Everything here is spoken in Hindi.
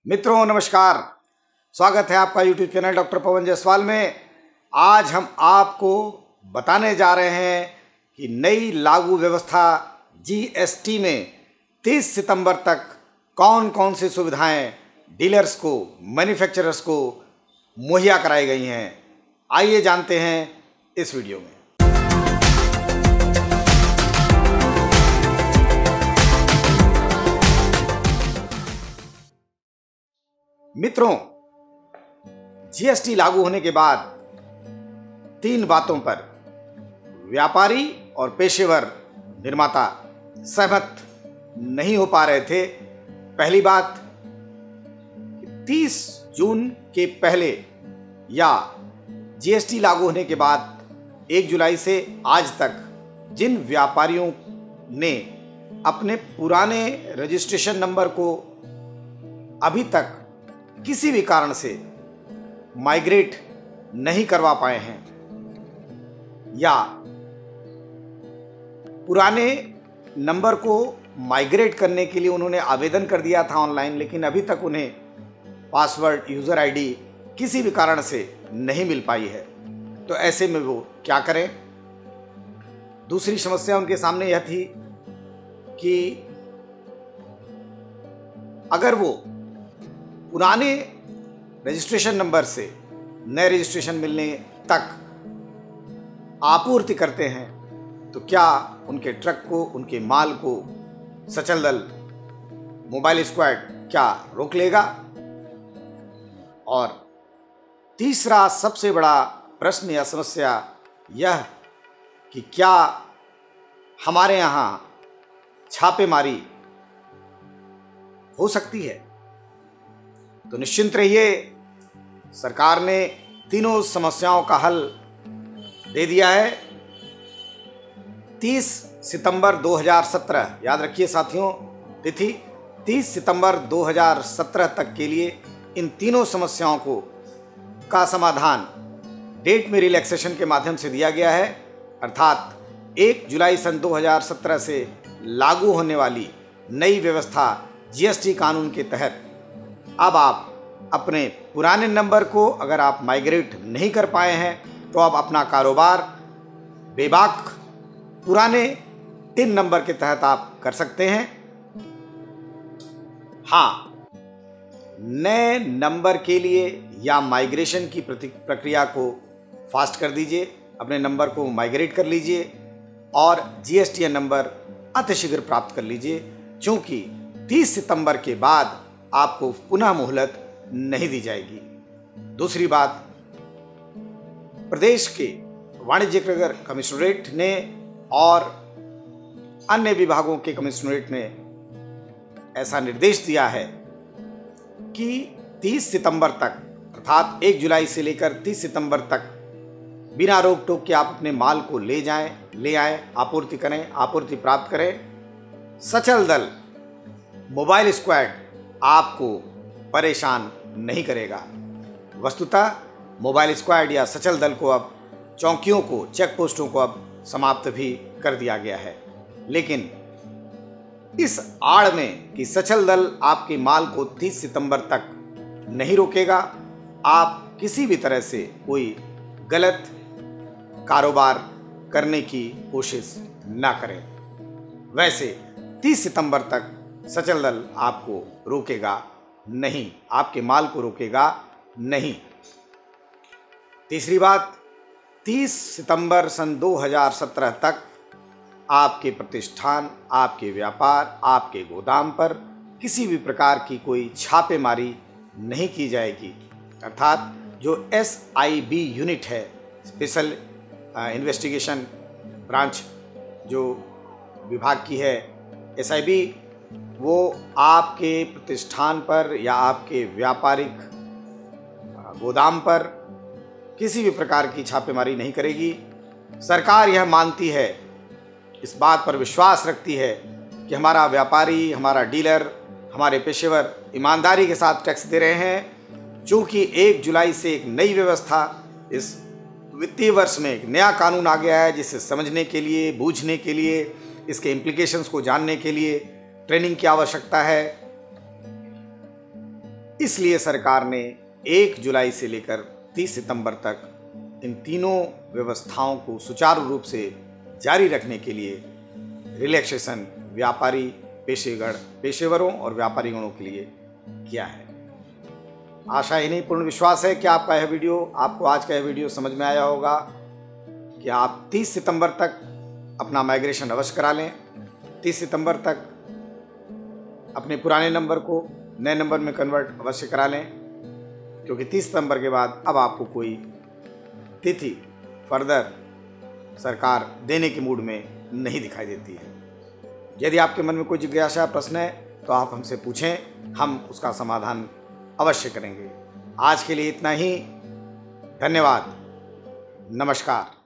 मित्रों नमस्कार, स्वागत है आपका YouTube channel doctor Pawan Jaiswal में। आज हम आपको बताने जा रहे हैं कि नई लागू व्यवस्था GST में 30 सितंबर तक कौन कौन सी सुविधाएं डीलर्स को, मैन्युफैक्चरर्स को मुहैया कराई गई हैं। आइए जानते हैं इस वीडियो में। मित्रों, GST लागू होने के बाद 3 बातों पर व्यापारी और पेशेवर निर्माता सहमत नहीं हो पा रहे थे। पहली बात, 30 जून के पहले या GST लागू होने के बाद 1 जुलाई से आज तक जिन व्यापारियों ने अपने पुराने रजिस्ट्रेशन नंबर को अभी तक किसी भी कारण से माइग्रेट नहीं करवा पाए हैं या पुराने नंबर को माइग्रेट करने के लिए उन्होंने आवेदन कर दिया था ऑनलाइन, लेकिन अभी तक उन्हें पासवर्ड, यूज़र आईडी किसी भी कारण से नहीं मिल पाई है, तो ऐसे में वो क्या करें। दूसरी समस्या उनके सामने यह थी कि अगर वो पुराने रजिस्ट्रेशन नंबर से नए रजिस्ट्रेशन मिलने तक आपूर्ति करते हैं तो क्या उनके ट्रक को, उनके माल को सचल दल, मोबाइल स्क्वाड क्या रोक लेगा। और तीसरा सबसे बड़ा प्रश्न या समस्या यह कि क्या हमारे यहाँ छापेमारी हो सकती है। तो निश्चिंत रहिए, सरकार ने तीनों समस्याओं का हल दे दिया है। 30 सितंबर 2017, याद रखिए साथियों, तिथि 30 सितंबर 2017 तक के लिए इन तीनों समस्याओं का समाधान डेट में रिलैक्सेशन के माध्यम से दिया गया है। अर्थात 1 जुलाई सन 2017 से लागू होने वाली नई व्यवस्था GST कानून के तहत अब आप अपने पुराने नंबर को अगर आप माइग्रेट नहीं कर पाए हैं तो आप अपना कारोबार बेबाक पुराने टिन नंबर के तहत आप कर सकते हैं। हाँ, नए नंबर के लिए या माइग्रेशन की प्रक्रिया को फास्ट कर दीजिए, अपने नंबर को माइग्रेट कर लीजिए और GSTN नंबर अतिशीघ्र प्राप्त कर लीजिए, क्योंकि 30 सितंबर के बाद आपको पुनः मोहलत नहीं दी जाएगी। दूसरी बात, प्रदेश के वाणिज्यिक कमिश्नरेट ने और अन्य विभागों के कमिश्नरेट ने ऐसा निर्देश दिया है कि 30 सितंबर तक, अर्थात 1 जुलाई से लेकर 30 सितंबर तक बिना रोक टोक के आप अपने माल को ले आएं, आपूर्ति करें, आपूर्ति प्राप्त करें। सचल दल, मोबाइल स्क्वाड आपको परेशान नहीं करेगा। वस्तुतः मोबाइल स्क्वाड या सचल दल को अब चौकियों को, चेक पोस्टों को अब समाप्त भी कर दिया गया है, लेकिन इस आड़ में कि सचल दल आपके माल को 30 सितंबर तक नहीं रोकेगा, आप किसी भी तरह से कोई गलत कारोबार करने की कोशिश ना करें। वैसे 30 सितंबर तक सचल दल आपको रोकेगा नहीं, आपके माल को रोकेगा नहीं। तीसरी बात, 30 सितंबर सन 2017 तक आपके प्रतिष्ठान, आपके व्यापार, आपके गोदाम पर किसी भी प्रकार की कोई छापेमारी नहीं की जाएगी। अर्थात जो SIB यूनिट है, स्पेशल इन्वेस्टिगेशन ब्रांच जो विभाग की है, SIB, वो आपके प्रतिष्ठान पर या आपके व्यापारिक गोदाम पर किसी भी प्रकार की छापेमारी नहीं करेगी। सरकार यह मानती है, इस बात पर विश्वास रखती है कि हमारा व्यापारी, हमारा डीलर, हमारे पेशेवर ईमानदारी के साथ टैक्स दे रहे हैं। चूँकि 1 जुलाई से एक नई व्यवस्था, इस वित्तीय वर्ष में एक नया कानून आ गया है, जिसे समझने के लिए, बूझने के लिए, इसके इम्प्लीकेशंस को जानने के लिए ट्रेनिंग की आवश्यकता है। इसलिए सरकार ने 1 जुलाई से लेकर 30 सितंबर तक इन तीनों व्यवस्थाओं को सुचारू रूप से जारी रखने के लिए रिलैक्सेशन व्यापारी पेशेवरों और व्यापारी गणों के लिए किया है। आशा ही नहीं पूर्ण विश्वास है कि आपको आज का यह वीडियो समझ में आया होगा कि आप 30 सितंबर तक अपना माइग्रेशन अवश्य करा लें। 30 सितंबर तक अपने पुराने नंबर को नए नंबर में कन्वर्ट अवश्य करा लें, क्योंकि 30 सितंबर के बाद अब आपको कोई तिथि फर्दर सरकार देने के मूड में नहीं दिखाई देती है। यदि आपके मन में कोई जिज्ञासा प्रश्न है तो आप हमसे पूछें, हम उसका समाधान अवश्य करेंगे। आज के लिए इतना ही। धन्यवाद। नमस्कार।